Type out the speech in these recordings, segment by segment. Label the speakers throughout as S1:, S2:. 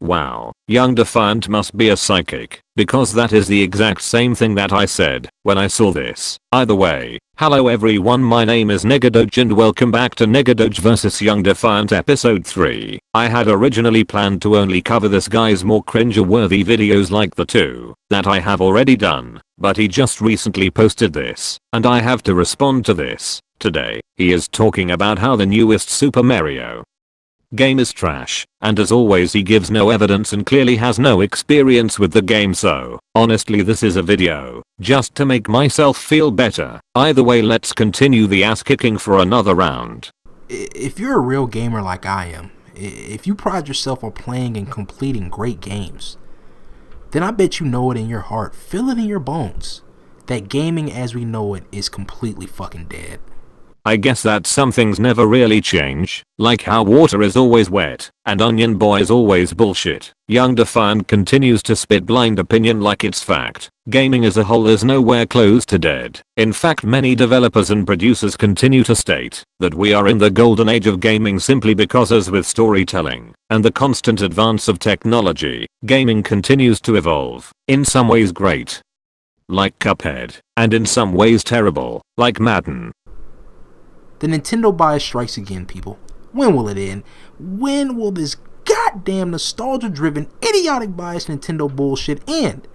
S1: Wow, young Defiant must be a psychic, because that is the exact same thing that I said when I saw this. Either way, hello everyone, my name is Negadoge and welcome back to Negadoge vs Young Defiant episode 3. I had originally planned to only cover this guy's more cringe-worthy videos like the two that I have already done, but he just recently posted this, and I have to respond to this. Today, he is talking about how the newest Super Mario game is trash, and as always he gives no evidence and clearly has no experience with the game, so honestly this is a video just to make myself feel better. Either way, let's continue the ass kicking for another round.
S2: If you're a real gamer like I am, if you pride yourself on playing and completing great games, then I bet you know it in your heart, feel it in your bones, that gaming as we know it is completely fucking dead.
S1: I guess that some things never really change, like how water is always wet, and Onion Boy is always bullshit. Young Defiant continues to spit blind opinion like it's fact. Gaming as a whole is nowhere close to dead. In fact, many developers and producers continue to state that we are in the golden age of gaming simply because, as with storytelling and the constant advance of technology, gaming continues to evolve. In some ways great, like Cuphead, and in some ways terrible, like Madden.
S2: The Nintendo bias strikes again, people. When will it end? When will this goddamn nostalgia-driven, idiotic bias Nintendo bullshit end?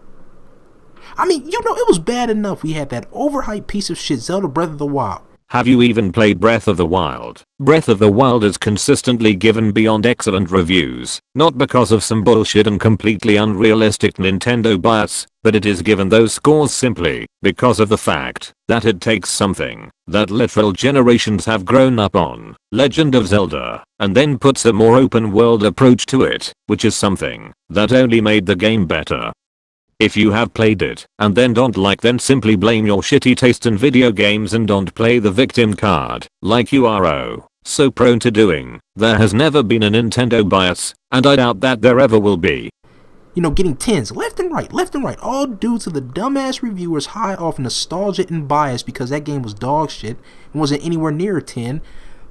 S2: I mean, you know, it was bad enough we had that overhyped piece of shit Zelda Breath of the Wild.
S1: Have you even played Breath of the Wild? Breath of the Wild is consistently given beyond excellent reviews, not because of some bullshit and completely unrealistic Nintendo bias, but it is given those scores simply because of the fact that it takes something that literal generations have grown up on, Legend of Zelda, and then puts a more open world approach to it, which is something that only made the game better. If you have played it and then don't like, then simply blame your shitty taste in video games and don't play the victim card like you are so prone to doing. There has never been a Nintendo bias, and I doubt that there ever will be.
S2: You know, getting 10s left and right, all due to the dumbass reviewers high off nostalgia and bias because that game was dog shit and wasn't anywhere near a 10.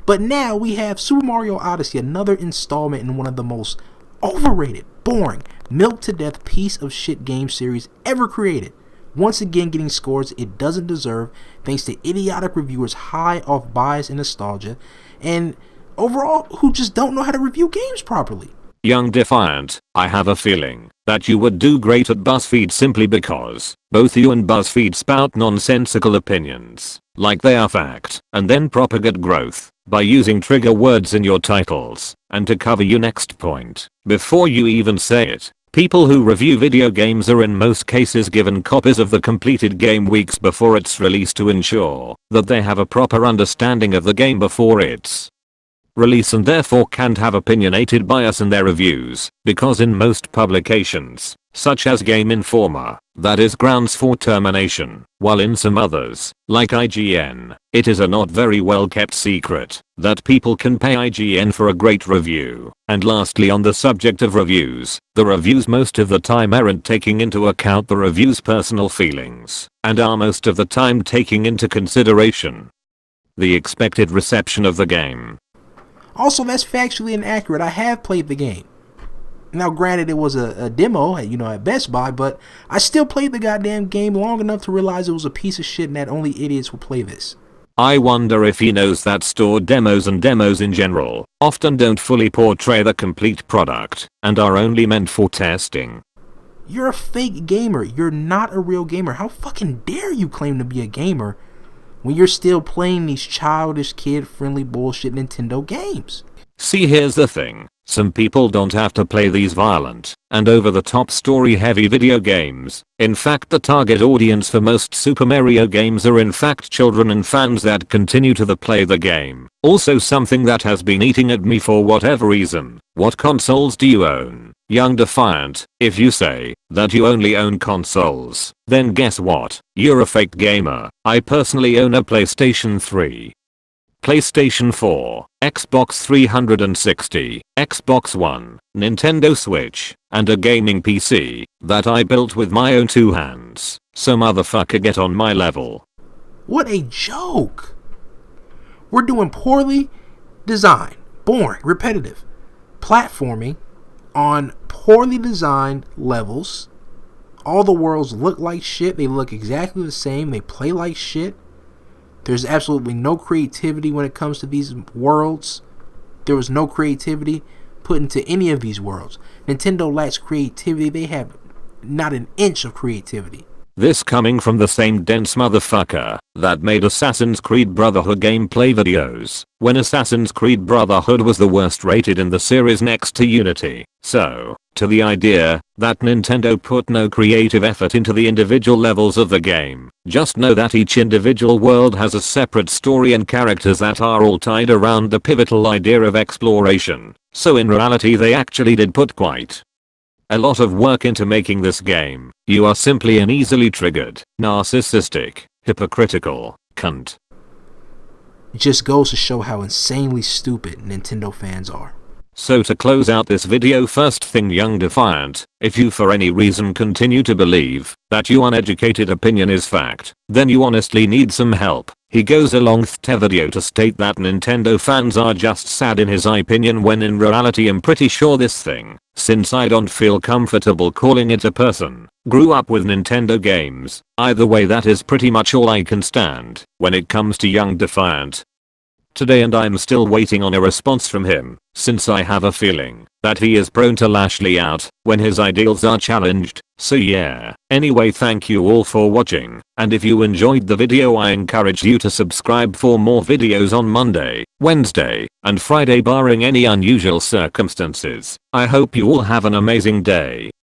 S2: But now we have Super Mario Odyssey, another installment in one of the most overrated, boring, milk to death piece of shit game series ever created. Once again getting scores it doesn't deserve thanks to idiotic reviewers high off bias and nostalgia, and overall who just don't know how to review games properly.
S1: Young Defiant, I have a feeling that you would do great at BuzzFeed simply because both you and BuzzFeed spout nonsensical opinions like they are fact, and then propagate growth by using trigger words in your titles. And to cover your next point, before you even say it, people who review video games are in most cases given copies of the completed game weeks before it's released to ensure that they have a proper understanding of the game before its release, and therefore can't have opinionated bias in their reviews, because in most publications, such as Game Informer, that is grounds for termination, while in some others, like IGN, it is a not very well kept secret that people can pay IGN for a great review. And lastly, on the subject of reviews, the reviews most of the time aren't taking into account the review's personal feelings, and are most of the time taking into consideration the expected reception of the game.
S2: Also, that's factually inaccurate. I have played the game. Now granted, it was a demo at Best Buy, but I still played the goddamn game long enough to realize it was a piece of shit and that only idiots will play this.
S1: I wonder if he knows that store demos and demos in general often don't fully portray the complete product and are only meant for testing.
S2: You're a fake gamer. You're not a real gamer. How fucking dare you claim to be a gamer when you're still playing these childish, kid-friendly bullshit Nintendo games?
S1: See, here's the thing. Some people don't have to play these violent and over-the-top story-heavy video games. In fact, the target audience for most Super Mario games are in fact children and fans that continue to play the game. Also, something that has been eating at me for whatever reason. What consoles do you own? Young Defiant, if you say that you only own consoles, then guess what? You're a fake gamer. I personally own a PlayStation 3. PlayStation 4, Xbox 360, Xbox One, Nintendo Switch, and a gaming PC that I built with my own two hands. So motherfucker, get on my level.
S2: What a joke. We're doing poorly designed, boring, repetitive, platforming, on poorly designed levels. All the worlds look like shit. They look exactly the same. They play like shit. There's absolutely no creativity when it comes to these worlds. There was no creativity put into any of these worlds. Nintendo lacks creativity. They have not an inch of creativity.
S1: This coming from the same dense motherfucker that made Assassin's Creed Brotherhood gameplay videos, when Assassin's Creed Brotherhood was the worst rated in the series next to Unity. So, to the idea that Nintendo put no creative effort into the individual levels of the game, just know that each individual world has a separate story and characters that are all tied around the pivotal idea of exploration. So in reality they actually did put quite a lot of work into making this game. You are simply an easily triggered, narcissistic, hypocritical cunt.
S2: It just goes to show how insanely stupid Nintendo fans are.
S1: So to close out this video, first thing, young Defiant, if you for any reason continue to believe that your uneducated opinion is fact, then you honestly need some help. He goes along the video to state that Nintendo fans are just sad in his opinion, when in reality I'm pretty sure this thing, since I don't feel comfortable calling it a person, grew up with Nintendo games. Either way, that is pretty much all I can stand when it comes to young Defiant today, and I'm still waiting on a response from him, since I have a feeling that he is prone to lashly out when his ideals are challenged. So yeah, anyway, thank you all for watching, and if you enjoyed the video I encourage you to subscribe for more videos on Monday, Wednesday, and Friday barring any unusual circumstances. I hope you all have an amazing day.